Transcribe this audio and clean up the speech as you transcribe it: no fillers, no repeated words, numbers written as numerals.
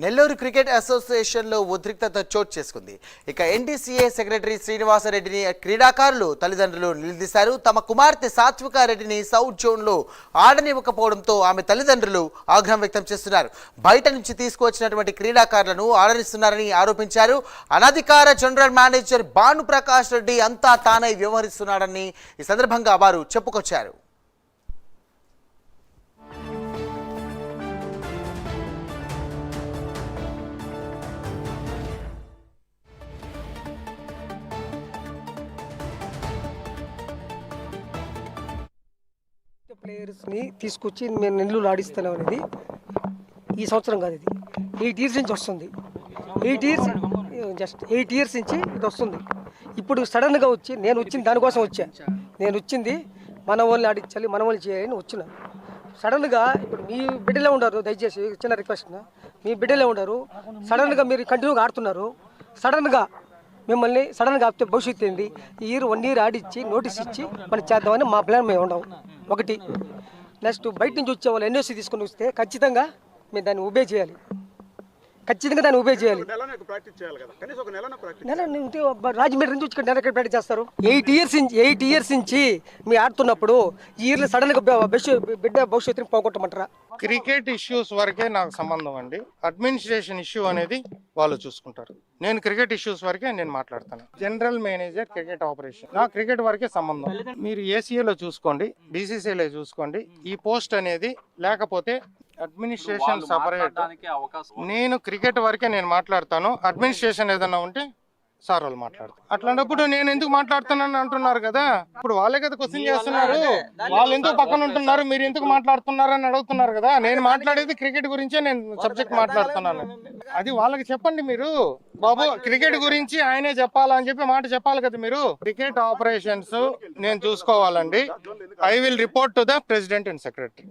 Nellore cricket అసోసియేషన్లో ఉద్రిక్తత చోటు చేసుకుంది. ఇక ఎన్డీసీఏ సెక్రటరీ శ్రీనివాసరెడ్డిని క్రీడాకారులు తల్లిదండ్రులు నిలదీశారు. తమ కుమార్తె సాత్వికారెడ్డిని సౌత్ జోన్లో ఆడనివ్వకపోవడంతో ఆమె తల్లిదండ్రులు ఆగ్రహం వ్యక్తం చేస్తున్నారు. బయట నుంచి తీసుకువచ్చినటువంటి క్రీడాకారులను ఆడనిస్తున్నారని ఆరోపించారు. అనధికార జనరల్ మేనేజర్ భానుప్రకాష్ రెడ్డి అంతా తానై వ్యవహరిస్తున్నాడని ఈ సందర్భంగా వారు చెప్పుకొచ్చారు. ప్లేయర్స్ని తీసుకొచ్చి మేము నెల్లూరు ఆడిస్తున్నాం అనేది ఈ సంవత్సరం కాదు. ఇది 8 years నుంచి వస్తుంది. 8 years జస్ట్ 8 years నుంచి ఇది వస్తుంది. ఇప్పుడు సడన్గా వచ్చి నేను వచ్చింది దానికోసం వచ్చా. నేను వచ్చింది మన వాళ్ళని ఆడించాలి, మన వాళ్ళు చేయాలని వచ్చిన. సడన్గా ఇప్పుడు మీ బిడ్డలే ఉండరు, దయచేసి చిన్న రిక్వెస్ట్, మీ బిడ్డలే ఉండరు. సడన్గా మీరు కంటిన్యూగా ఆడుతున్నారు. సడన్గా మిమ్మల్ని సడన్గా ఆపితే భవిష్యత్తు ఏంది? ఈ ఇయర్ 1 year ఆడిచ్చి నోటీస్ ఇచ్చి మనం చేద్దామని మా ప్లాన్ మేము ఉండవు. ఒకటి నెక్స్ట్ బయట నుంచి వచ్చే వాళ్ళు ఎన్ఓసి తీసుకుని వస్తే ఖచ్చితంగా మేము దాన్ని ఒబే చేయాలి. ఖచ్చితంగా దాన్ని ఒబే చేయాలి. రాజమండ్రి నుంచి వచ్చి నెల ప్రాక్టీస్ చేస్తారు. 8 years నుంచి మీరు ఆడుతున్నప్పుడు ఈ ఇయర్లో సడన్గా బిడ్డ భవిష్యత్తుని పోగొట్టమంటారా? క్రికెట్ ఇష్యూస్ వరకే నాకు సంబంధం అండి. అడ్మినిస్ట్రేషన్ ఇష్యూ అనేది వాళ్ళు చూసుకుంటారు. నేను క్రికెట్ ఇష్యూస్ వరకే నేను మాట్లాడతాను. జనరల్ మేనేజర్ క్రికెట్ ఆపరేషన్, నా క్రికెట్ వరకే సంబంధం. మీరు ఏసీఏలో చూసుకోండి, బీసీసీలో చూసుకోండి. ఈ పోస్ట్ అనేది లేకపోతే అడ్మినిస్ట్రేషన్ సపరేట్. నేను క్రికెట్ వరకే నేను మాట్లాడతాను. అడ్మినిస్ట్రేషన్ ఏదైనా ఉంటే సార్ వాళ్ళు మాట్లాడతారు. అట్లాంటప్పుడు నేను ఎందుకు మాట్లాడుతున్నాను అంటున్నారు కదా. ఇప్పుడు వాళ్ళే కదా క్వశ్చన్ చేస్తున్నారు. వాళ్ళు ఎందుకు పక్కన ఉంటున్నారు, మీరు ఎందుకు మాట్లాడుతున్నారు అని అడుగుతున్నారు కదా. నేను మాట్లాడేది క్రికెట్ గురించే నేను సబ్జెక్ట్ మాట్లాడుతున్నాను. అది వాళ్ళకి చెప్పండి. మీరు బాబు క్రికెట్ గురించి ఆయనే చెప్పాలని చెప్పి మాట చెప్పాలి కదా. మీరు క్రికెట్ ఆపరేషన్స్ నేను చూసుకోవాలండి. I will report to the president and secretary.